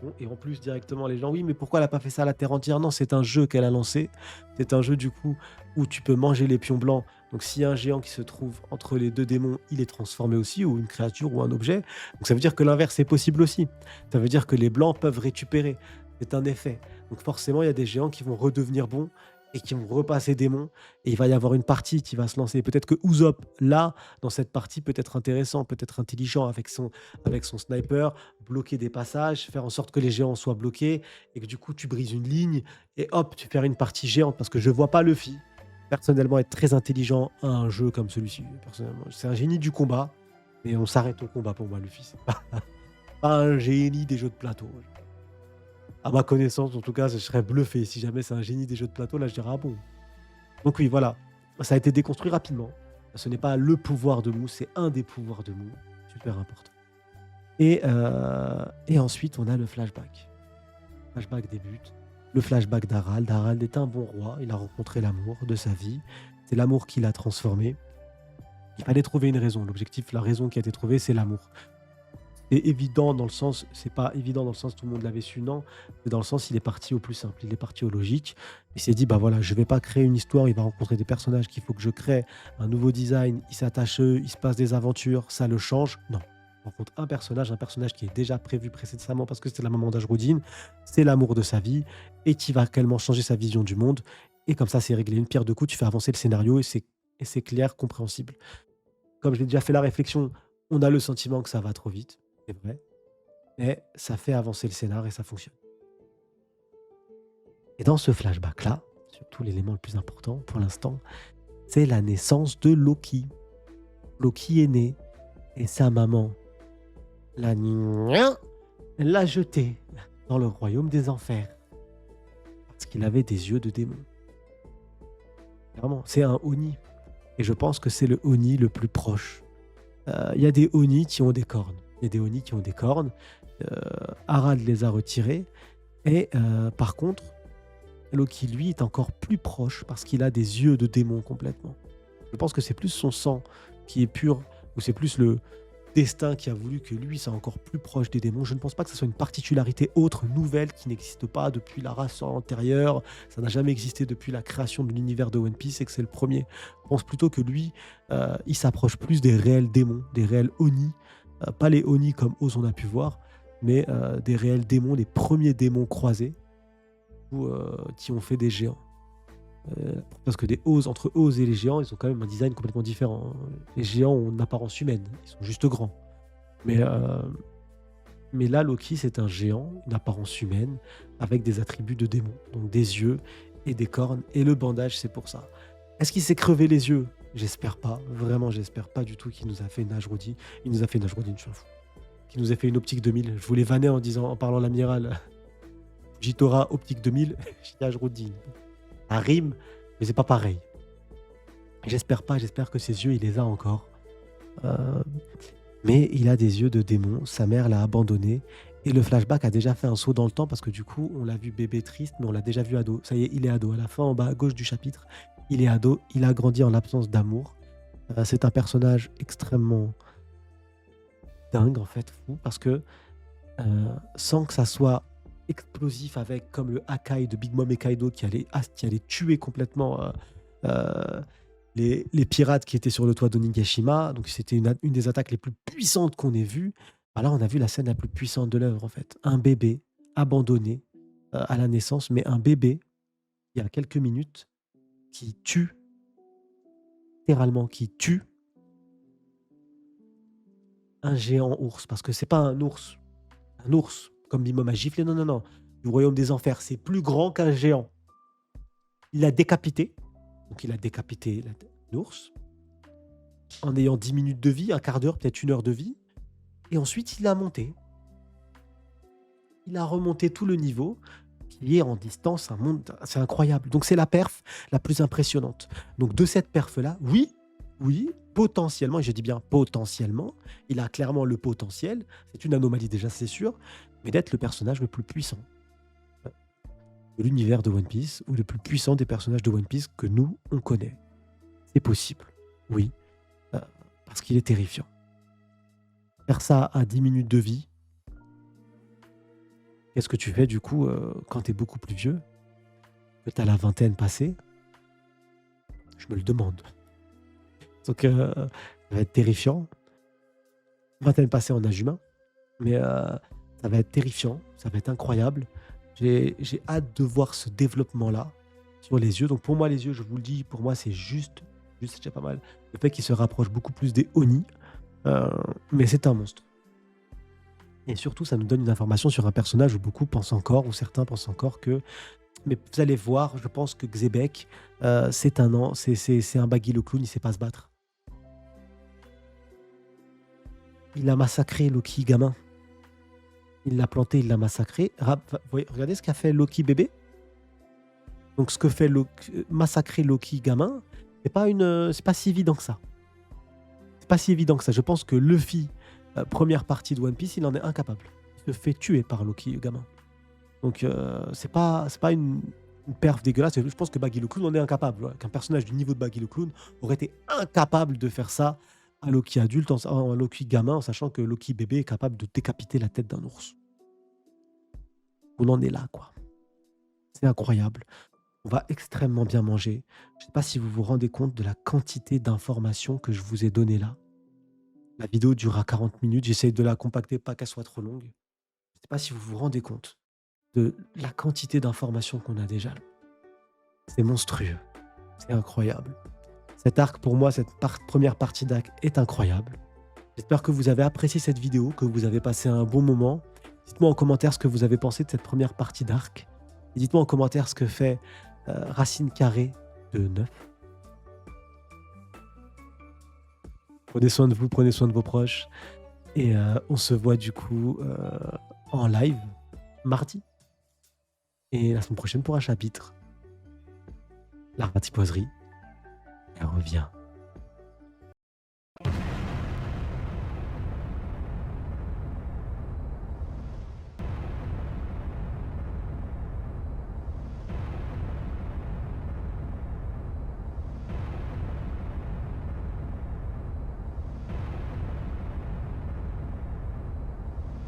[SPEAKER 1] Bon, et en plus, directement, les gens, oui, mais pourquoi elle n'a pas fait ça à la Terre entière? Non, c'est un jeu qu'elle a lancé. C'est un jeu, du coup, où tu peux manger les pions blancs. Donc, s'il y a un géant qui se trouve entre les deux démons, il est transformé aussi, ou une créature, ou un objet. Donc, ça veut dire que l'inverse est possible aussi. Ça veut dire que les blancs peuvent récupérer. C'est un effet. Donc, forcément, il y a des géants qui vont redevenir bons et qui vont repasser démons. Et il va y avoir une partie qui va se lancer. Peut-être que Usopp, là, dans cette partie, peut être intéressant, peut être intelligent avec son sniper, bloquer des passages, faire en sorte que les géants soient bloqués et que du coup tu brises une ligne et hop, tu fais une partie géante parce que je vois pas Luffy personnellement être très intelligent à un jeu comme celui-ci. Personnellement, c'est un génie du combat, mais on s'arrête au combat pour moi, Luffy. C'est pas un génie des jeux de plateau. À ma connaissance, en tout cas, je serais bluffé. Si jamais c'est un génie des jeux de plateau, là je dirais ah bon. Donc oui, voilà. Ça a été déconstruit rapidement. Ce n'est pas le pouvoir de Mou, c'est un des pouvoirs de Mou. Super important. Et ensuite, on a le flashback. Le flashback débute. Le flashback d'Harald. Harald est un bon roi. Il a rencontré l'amour de sa vie. C'est l'amour qui l'a transformé. Il fallait trouver une raison. L'objectif, la raison qui a été trouvée, c'est l'amour. C'est évident dans le sens, c'est pas évident dans le sens tout le monde l'avait su, non. Mais dans le sens, il est parti au plus simple, il est parti au logique. Il s'est dit, bah voilà, je vais pas créer une histoire, il va rencontrer des personnages qu'il faut que je crée un nouveau design, il s'attache eux, il se passe des aventures, ça le change. Non. On rencontre un personnage qui est déjà prévu précédemment parce que c'était la maman d'Ajroudine, c'est l'amour de sa vie et qui va réellement changer sa vision du monde. Et comme ça, c'est réglé. Une pierre deux coups, tu fais avancer le scénario et c'est clair, compréhensible. Comme je l'ai déjà fait la réflexion, on a le sentiment que ça va trop vite, c'est vrai, mais ça fait avancer le scénar et ça fonctionne. Et dans ce flashback-là, surtout l'élément le plus important pour l'instant, c'est la naissance de Loki. Loki est né et sa maman, la Nya, l'a jeté dans le royaume des enfers parce qu'il avait des yeux de démon. Vraiment, c'est un Oni. Et je pense que c'est le Oni le plus proche. Il y a des Oni qui ont des cornes. Il y a des Oni qui ont des cornes. Harald les a retirés. Et par contre, Loki, lui, est encore plus proche parce qu'il a des yeux de démon complètement. Je pense que c'est plus son sang qui est pur, ou c'est plus le destin qui a voulu que lui soit encore plus proche des démons. Je ne pense pas que ce soit une particularité autre, nouvelle, qui n'existe pas depuis la race antérieure. Ça n'a jamais existé depuis la création de l'univers de One Piece et que c'est le premier. Je pense plutôt que lui, il s'approche plus des réels démons, des réels Oni. Pas les Oni comme Oz on a pu voir, mais des réels démons, les premiers démons croisés qui ont fait des géants. Parce que entre Oz et les géants, ils ont quand même un design complètement différent. Les géants ont une apparence humaine, ils sont juste grands. Mais, mais là, Loki, c'est un géant, une apparence humaine, avec des attributs de démon. Donc des yeux et des cornes. Et le bandage, c'est pour ça. Est-ce qu'il s'est crevé les yeux? J'espère pas. Vraiment, j'espère pas du tout qu'il nous a fait une Ajrodi. Il nous a fait une Ajrodi, je m'en fous. Qu'il nous a fait une optique 2000. Je voulais vanner en parlant l'amiral. Jitora, optique 2000. J'ai dit Ajrodi. Ça rime, mais c'est pas pareil. J'espère pas, j'espère que ses yeux, il les a encore. Euh, mais il a des yeux de démon, sa mère l'a abandonné, et le flashback a déjà fait un saut dans le temps, parce que du coup, on l'a vu bébé triste, mais on l'a déjà vu ado. Ça y est, il est ado. À la fin, en bas à gauche du chapitre, il est ado, il a grandi en l'absence d'amour. C'est un personnage extrêmement dingue, en fait, fou, parce que sans que ça soit explosif avec comme le Hakai de Big Mom et Kaido qui allait tuer complètement euh, les pirates qui étaient sur le toit d'Onigashima. Donc c'était une des attaques les plus puissantes qu'on ait vues. Bah, là, on a vu la scène la plus puissante de l'œuvre, en fait. Un bébé abandonné, à la naissance, mais un bébé, il y a quelques minutes, qui tue, littéralement, qui tue un géant ours. Parce que c'est pas un ours comme Bimbo m'a giflé, non, non, non, du royaume des enfers. C'est plus grand qu'un géant. Il l'a décapité, donc il a décapité l'ours, en ayant 10 minutes de vie, un quart d'heure, peut-être 1 heure de vie, et ensuite il a monté. Il a remonté tout le niveau, qui est en distance un monde, c'est incroyable. Donc c'est la perf la plus impressionnante. Donc de cette perf-là, oui, oui, potentiellement, et je dis bien potentiellement, il a clairement le potentiel, c'est une anomalie déjà, c'est sûr, mais d'être le personnage le plus puissant de l'univers de One Piece, ou le plus puissant des personnages de One Piece que nous, on connaît. C'est possible, oui, euh, parce qu'il est terrifiant. Faire ça à 10 minutes de vie, qu'est-ce que tu fais du coup quand tu es beaucoup plus vieux, que tu as la vingtaine passée? Je me le demande. Donc ça va être terrifiant. Vingtaine passée en âge humain, mais ça va être terrifiant, ça va être incroyable. J'ai hâte de voir ce développement-là sur les yeux. Donc pour moi, les yeux, je vous le dis, pour moi, juste c'est déjà pas mal. Le fait qu'il se rapproche beaucoup plus des Oni, euh, mais c'est un monstre. Et surtout, ça nous donne une information sur un personnage où beaucoup pensent encore, ou certains pensent encore que. Mais vous allez voir, je pense que Xebec, c'est un Baggy le clown, il sait pas se battre. Il a massacré Loki gamin. Il l'a planté, il l'a massacré. Regardez ce qu'a fait Loki bébé. Donc ce que fait massacrer Loki gamin, c'est pas si évident que ça. C'est pas si évident que ça. Je pense que Luffy, première partie de One Piece, il en est incapable. Il se fait tuer par Loki gamin. Donc c'est pas une perf dégueulasse. Je pense que Baggy le Clown en est incapable. Ouais. Qu'un personnage du niveau de Baggy le Clown aurait été incapable de faire ça à Loki adulte, à Loki gamin, en sachant que Loki bébé est capable de décapiter la tête d'un ours. On en est là, quoi. C'est incroyable. On va extrêmement bien manger. Je ne sais pas si vous vous rendez compte de la quantité d'informations que je vous ai données là. La vidéo durera 40 minutes. J'essaie de la compacter, pas qu'elle soit trop longue. Je ne sais pas si vous vous rendez compte de la quantité d'informations qu'on a déjà là. C'est monstrueux. C'est incroyable. Cet arc, pour moi, cette première partie d'arc est incroyable. J'espère que vous avez apprécié cette vidéo, que vous avez passé un bon moment. Dites-moi en commentaire ce que vous avez pensé de cette première partie d'arc. Et dites-moi en commentaire ce que fait Racine Carrée de 9. Prenez soin de vous, prenez soin de vos proches. Et on se voit du coup en live mardi. Et la semaine prochaine pour un chapitre. La ratipoiserie, elle revient.